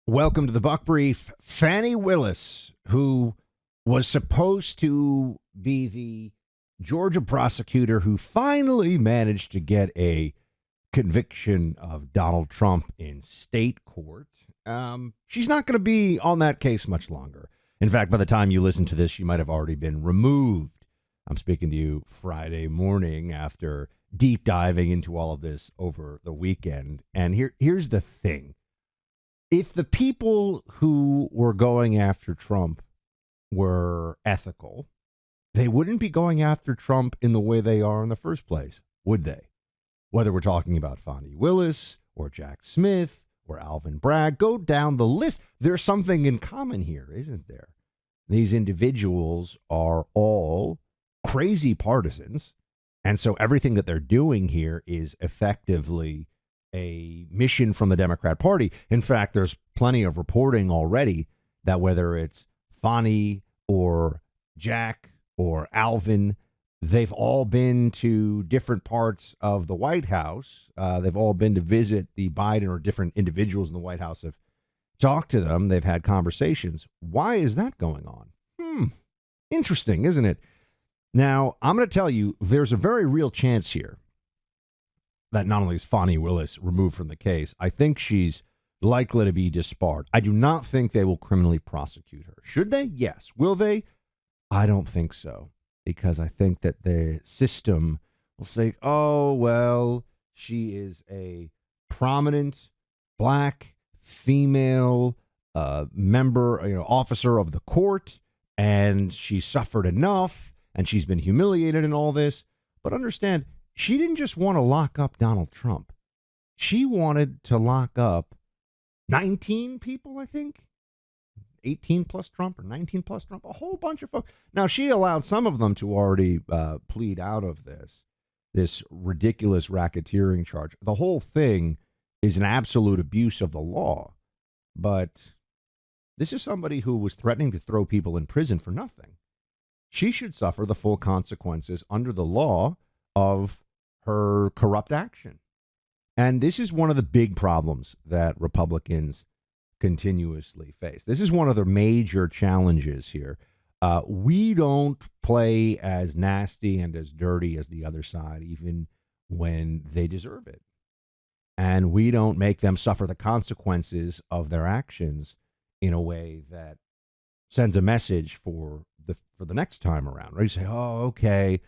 Welcome to the Buck Brief. Fani Willis, who was supposed to be the Georgia prosecutor who finally managed to get a conviction of Donald Trump in state court, she's not going to be on that case much longer. In fact, by the time you listen to this, she might have already been removed. I'm speaking to you Friday morning after deep diving into all of this over the weekend. And here's the thing. If the people who were going after Trump were ethical, they wouldn't be going after Trump in the way they are in the first place, would they? Whether we're talking about Fani Willis or Jack Smith or Alvin Bragg, go down the list. There's something in common here, isn't there? These individuals are all crazy partisans, and so everything that they're doing here is effectively a mission from the Democrat Party. In fact, there's plenty of reporting already that whether it's Fani or Jack or Alvin, they've all been to different parts of the White House. They've all been to visit the Biden, or different individuals in the White House have talked to them. They've had conversations. Why is that going on? Interesting, isn't it? Now, I'm going to tell you, there's a very real chance here that not only is Fani Willis removed from the case, I think she's likely to be disbarred. I do not think they will criminally prosecute her. Should they? Yes. Will they? I don't think so, because I think that the system will say, oh, well, she is a prominent black female member, officer of the court, and she suffered enough, and she's been humiliated in all this. But understand, she didn't just want to lock up Donald Trump. She wanted to lock up 19 people, I think. 18 plus Trump or 19 plus Trump, a whole bunch of folks. Now, she allowed some of them to already plead out of this ridiculous racketeering charge. The whole thing is an absolute abuse of the law. But this is somebody who was threatening to throw people in prison for nothing. She should suffer the full consequences under the law of her corrupt action. And this is one of the big problems that Republicans continuously face. This is one of the major challenges here. We don't play as nasty and as dirty as the other side, even when they deserve it. And we don't make them suffer the consequences of their actions in a way that sends a message for the next time around. Right? You say, oh, okay,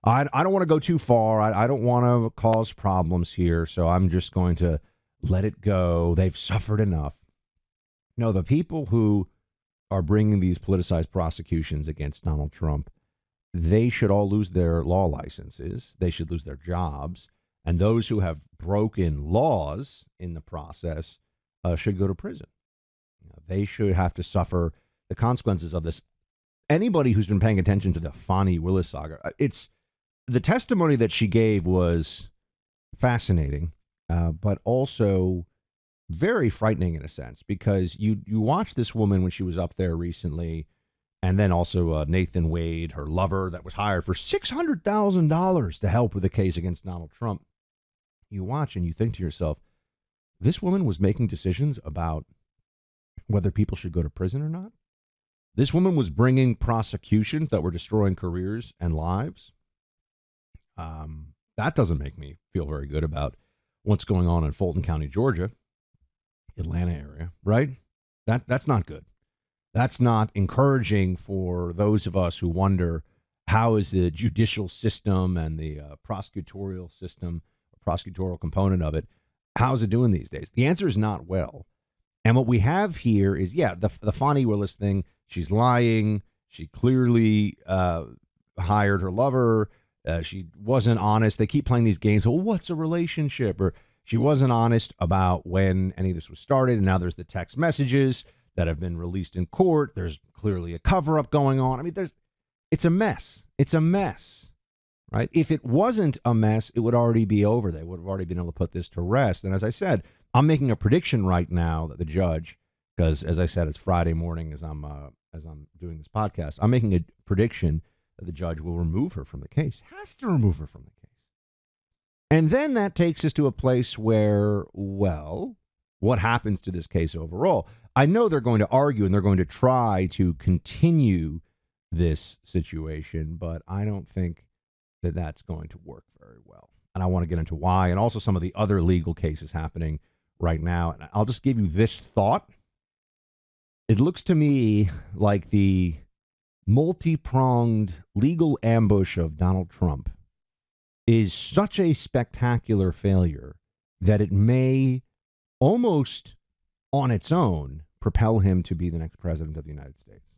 I don't want to go too far. I don't want to cause problems here, so I'm just going to let it go. They've suffered enough. No, the people who are bringing these politicized prosecutions against Donald Trump, they should all lose their law licenses. They should lose their jobs. And those who have broken laws in the process should go to prison. They should have to suffer the consequences of this. Anybody who's been paying attention to the Fani Willis saga, the testimony that she gave was fascinating, but also very frightening in a sense, because you watch this woman when she was up there recently, and then also Nathan Wade, her lover, that was hired for $600,000 to help with the case against Donald Trump. You watch and you think to yourself, this woman was making decisions about whether people should go to prison or not. This woman was bringing prosecutions that were destroying careers and lives. That doesn't make me feel very good about what's going on in Fulton County, Georgia, Atlanta area, right? That's not good. That's not encouraging for those of us who wonder, how is the judicial system and the prosecutorial system, prosecutorial component of it, how's it doing these days? The answer is not well. And what we have here is, the Fani Willis thing, she's lying. She clearly hired her lover. She wasn't honest. They keep playing these games. Well, what's a relationship? Or she wasn't honest about when any of this was started. And now there's the text messages that have been released in court. There's clearly a cover-up going on. I mean, it's a mess. It's a mess, right? If it wasn't a mess, it would already be over. They would have already been able to put this to rest. And as I said, I'm making a prediction right now that the judge, because as I said, it's Friday morning as I'm doing this podcast, I'm making a prediction that the judge will remove her from the case. Has to remove her from the case. And then that takes us to a place where, well, what happens to this case overall. I know they're going to argue and they're going to try to continue this situation, but I don't think that that's going to work very well. And I want to get into why, and also some of the other legal cases happening right now. And I'll just give you this thought. It looks to me like the multi-pronged legal ambush of Donald Trump is such a spectacular failure that it may almost on its own propel him to be the next president of the United States.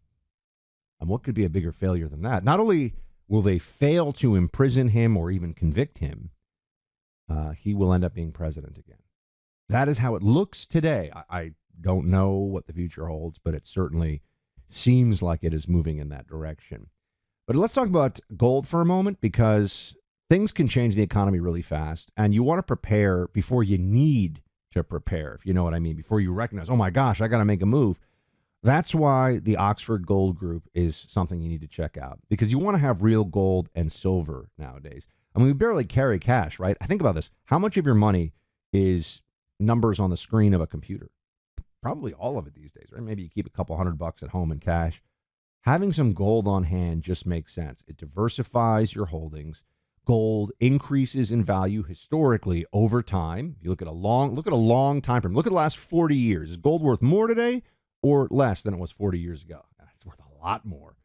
And what could be a bigger failure than that? Not only will they fail to imprison him or even convict him, he will end up being president again. That is how it looks today. I don't know what the future holds, but it certainly seems like it is moving in that direction. But let's talk about gold for a moment, because things can change the economy really fast, and you want to prepare before you need to prepare, if you know what I mean, before you recognize, oh my gosh, I got to make a move. That's why the Oxford Gold Group is something you need to check out, because you want to have real gold and silver nowadays. I mean, we barely carry cash, right? I think about this. How much of your money is numbers on the screen of a computer? Probably all of it these days, right? Maybe you keep a couple $100 at home in cash. Having some gold on hand just makes sense. It diversifies your holdings. Gold increases in value historically over time. You look at a long time frame. Look at the last 40 years. Is gold worth more today or less than it was 40 years ago? It's worth a lot more.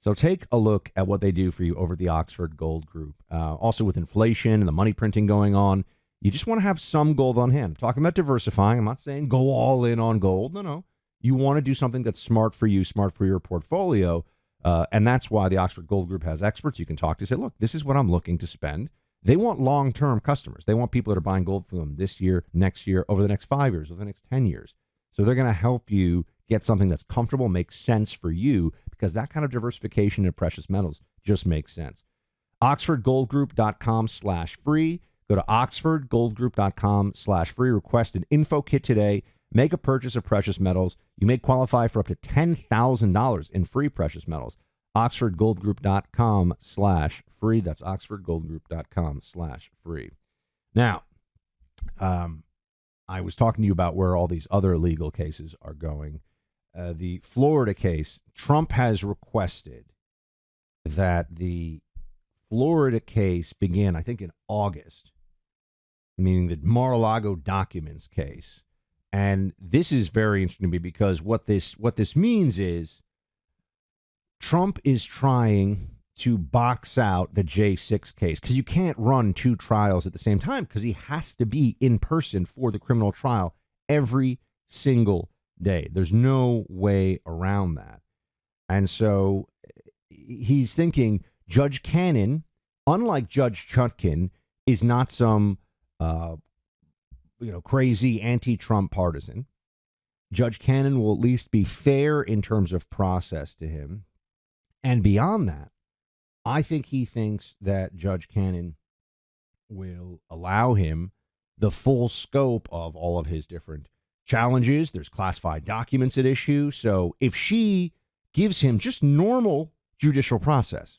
So take a look at what they do for you over at the Oxford Gold Group. Also, with inflation and the money printing going on, you just want to have some gold on hand. I'm talking about diversifying. I'm not saying go all in on gold. No. You want to do something that's smart for you, smart for your portfolio. And that's why the Oxford Gold Group has experts you can talk to. Say, look, this is what I'm looking to spend. They want long-term customers. They want people that are buying gold from them this year, next year, over the next 5 years, over the next 10 years. So they're going to help you get something that's comfortable, makes sense for you, because that kind of diversification in precious metals just makes sense. OxfordGoldGroup.com/free. Go to OxfordGoldGroup.com/free. Request an info kit today. Make a purchase of precious metals. You may qualify for up to $10,000 in free precious metals. OxfordGoldGroup.com/free. That's OxfordGoldGroup.com/free. Now, I was talking to you about where all these other legal cases are going. The Florida case, Trump has requested that the Florida case begin, I think, in August, meaning the Mar-a-Lago documents case. And this is very interesting to me, because what this means is Trump is trying to box out the J6 case, because you can't run two trials at the same time, because he has to be in person for the criminal trial every single day. There's no way around that. And so he's thinking Judge Cannon, unlike Judge Chutkan, is not some crazy anti-Trump partisan. Judge Cannon will at least be fair in terms of process to him. And beyond that, I think he thinks that Judge Cannon will allow him the full scope of all of his different challenges. There's classified documents at issue. So if she gives him just normal judicial process,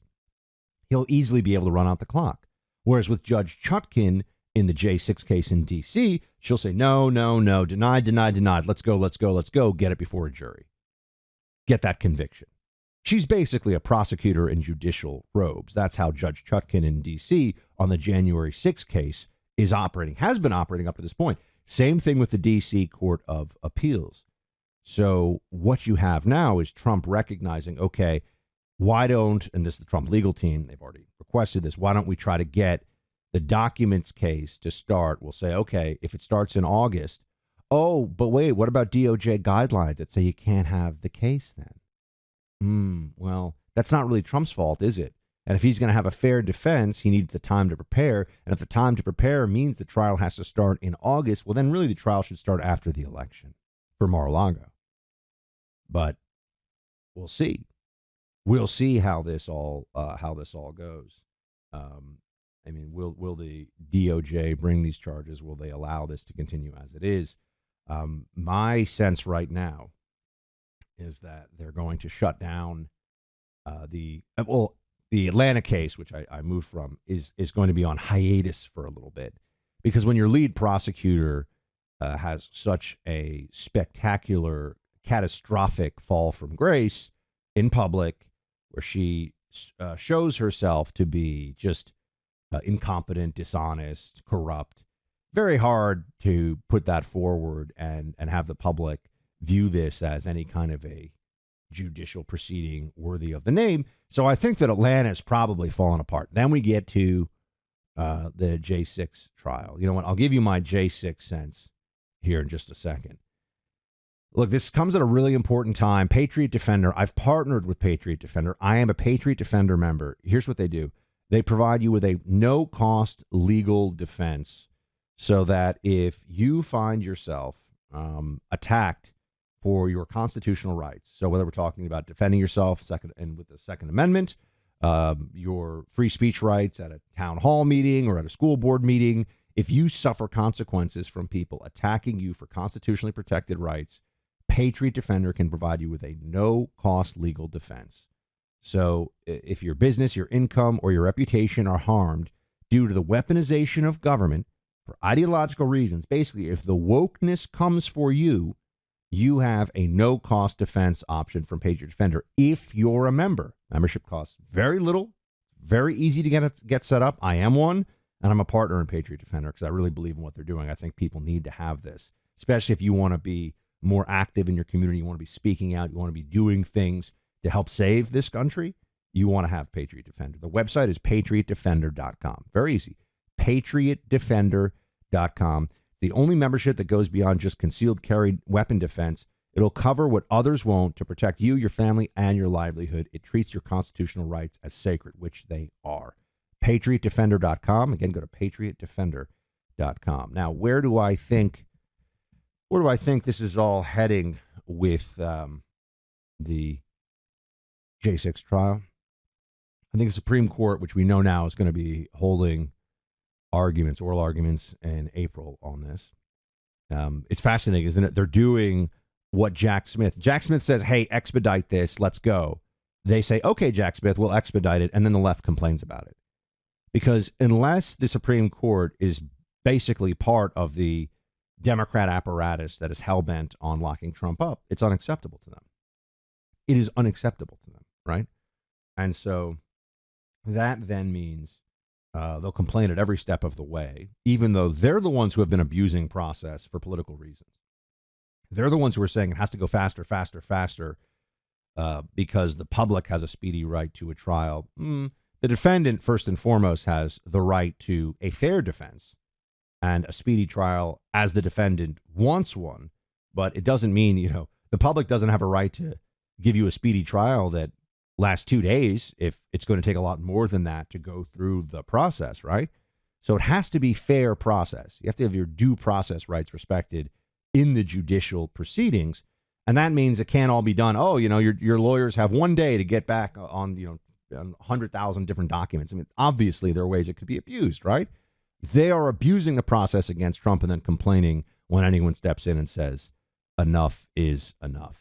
he'll easily be able to run out the clock. Whereas with Judge Chutkan in the J6 case in D.C., she'll say, no, denied. Let's go. Get it before a jury. Get that conviction. She's basically a prosecutor in judicial robes. That's how Judge Chutkan in D.C. on the January 6th case is operating, has been operating up to this point. Same thing with the D.C. Court of Appeals. So what you have now is Trump recognizing, okay, why don't, and this is the Trump legal team, they've already requested this, why don't we try to get the documents case to start? We'll say, okay, if it starts in August, oh, but wait, what about DOJ guidelines that say you can't have the case then? Well, that's not really Trump's fault, is it? And if he's going to have a fair defense, he needs the time to prepare. And if the time to prepare means the trial has to start in August, well, then really the trial should start after the election for Mar-a-Lago. But we'll see. We'll see how this all goes. I mean, will the DOJ bring these charges? Will they allow this to continue as it is? My sense right now is that they're going to shut down the Atlanta case, which I moved from, is going to be on hiatus for a little bit, because when your lead prosecutor has such a spectacular, catastrophic fall from grace in public, where she shows herself to be just incompetent, dishonest, corrupt. Very hard to put that forward and have the public view this as any kind of a judicial proceeding worthy of the name. So I think that Atlanta is probably falling apart. Then we get to the J6 trial. You know what? I'll give you my J6 cents here in just a second. Look, this comes at a really important time. Patriot Defender. I've partnered with Patriot Defender. I am a Patriot Defender member. Here's what they do. They provide you with a no-cost legal defense so that if you find yourself attacked for your constitutional rights, so whether we're talking about defending yourself with the Second Amendment, your free speech rights at a town hall meeting or at a school board meeting, if you suffer consequences from people attacking you for constitutionally protected rights, Patriot Defender can provide you with a no-cost legal defense. So if your business, your income, or your reputation are harmed due to the weaponization of government for ideological reasons, basically, if the wokeness comes for you, you have a no-cost defense option from Patriot Defender if you're a member. Membership costs very little, very easy to get set up. I am one, and I'm a partner in Patriot Defender because I really believe in what they're doing. I think people need to have this, especially if you want to be more active in your community, you want to be speaking out, you want to be doing things to help save this country, you want to have Patriot Defender. The website is patriotdefender.com. Very easy. patriotdefender.com. The only membership that goes beyond just concealed carry weapon defense. It'll cover what others won't to protect you, your family, and your livelihood. It treats your constitutional rights as sacred, which they are. patriotdefender.com. Again, go to patriotdefender.com. Now, where do I think this is all heading with the J6 trial? I think the Supreme Court, which we know now is going to be holding oral arguments in April on this. It's fascinating, isn't it? They're doing what Jack Smith says, hey, expedite this, let's go. They say, okay, Jack Smith, we'll expedite it, and then the left complains about it. Because unless the Supreme Court is basically part of the Democrat apparatus that is hell-bent on locking Trump up, it's unacceptable to them. It is unacceptable to them, right? And so that then means they'll complain at every step of the way, even though they're the ones who have been abusing process for political reasons. They're the ones who are saying it has to go faster, faster, faster, because the public has a speedy right to a trial. The defendant, first and foremost, has the right to a fair defense and a speedy trial as the defendant wants one. But it doesn't mean, the public doesn't have a right to give you a speedy trial that lasts 2 days if it's going to take a lot more than that to go through the process, right? So it has to be fair process. You have to have your due process rights respected in the judicial proceedings. And that means it can't all be done. Oh, your lawyers have 1 day to get back on 100,000 different documents. I mean, obviously there are ways it could be abused, right? They are abusing the process against Trump and then complaining when anyone steps in and says, enough is enough.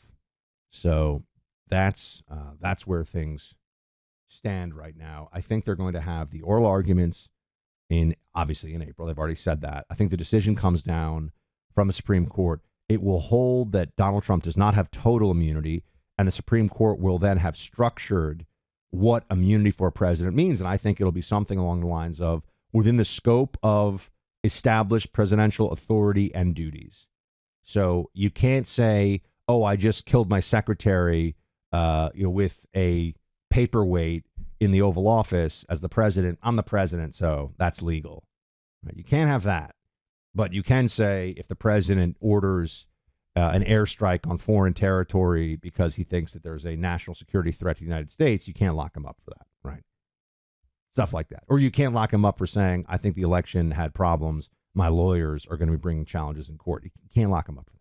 So that's where things stand right now. I think they're going to have the oral arguments obviously in April. They've already said that. I think the decision comes down from the Supreme Court. It will hold that Donald Trump does not have total immunity, and the Supreme Court will then have structured what immunity for a president means. And I think it'll be something along the lines of within the scope of established presidential authority and duties. So you can't say, oh, I just killed my secretary with a paperweight in the Oval Office as the president. I'm the president, so that's legal. Right? You can't have that. But you can say if the president orders an airstrike on foreign territory because he thinks that there's a national security threat to the United States, you can't lock him up for that, right? Stuff like that. Or you can't lock him up for saying, I think the election had problems. My lawyers are going to be bringing challenges in court. You can't lock him up for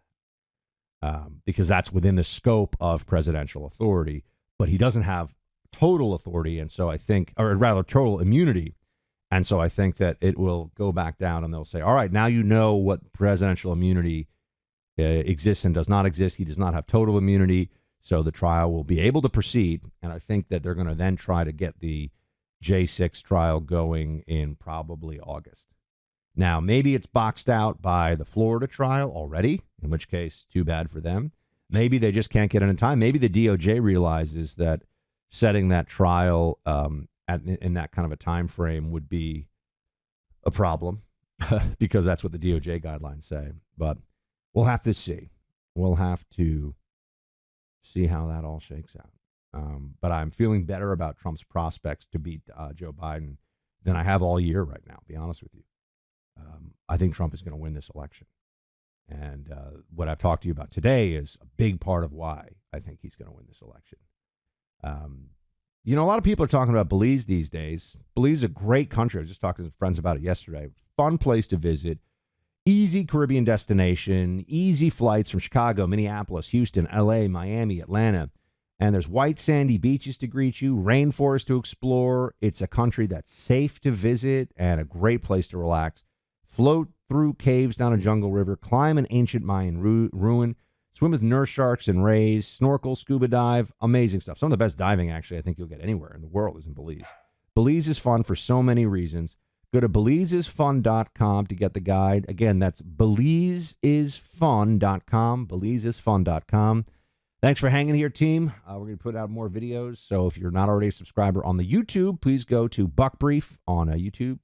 that because that's within the scope of presidential authority. But he doesn't have total authority, and so I think, or rather total immunity. And so I think that it will go back down and they'll say, all right, now you know what presidential immunity exists and does not exist. He does not have total immunity. So the trial will be able to proceed. And I think that they're going to then try to get the J6 trial going in probably August. Now, maybe it's boxed out by the Florida trial already, in which case, too bad for them. Maybe they just can't get it in time. Maybe the DOJ realizes that setting that trial in that kind of a time frame would be a problem because that's what the DOJ guidelines say. But we'll have to see. We'll have to see how that all shakes out. But I'm feeling better about Trump's prospects to beat Joe Biden than I have all year right now, to be honest with you. I think Trump is going to win this election. And what I've talked to you about today is a big part of why I think he's going to win this election. A lot of people are talking about Belize these days. Belize is a great country. I was just talking to friends about it yesterday. Fun place to visit. Easy Caribbean destination. Easy flights from Chicago, Minneapolis, Houston, LA, Miami, Atlanta. And there's white sandy beaches to greet you, rainforest to explore. It's a country that's safe to visit and a great place to relax. Float through caves down a jungle river, climb an ancient Mayan ruin, swim with nurse sharks and rays, snorkel, scuba dive, amazing stuff. Some of the best diving, actually, I think you'll get anywhere in the world is in Belize. Belize is fun for so many reasons. Go to BelizeIsFun.com to get the guide. Again, that's BelizeIsFun.com, BelizeIsFun.com. Thanks for hanging here, team. We're going to put out more videos, so if you're not already a subscriber on the YouTube, please go to Buck Brief on YouTube.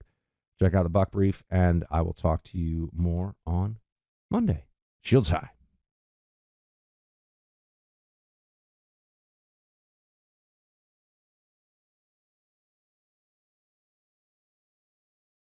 Check out the Buck Brief, and I will talk to you more on Monday. Shields high.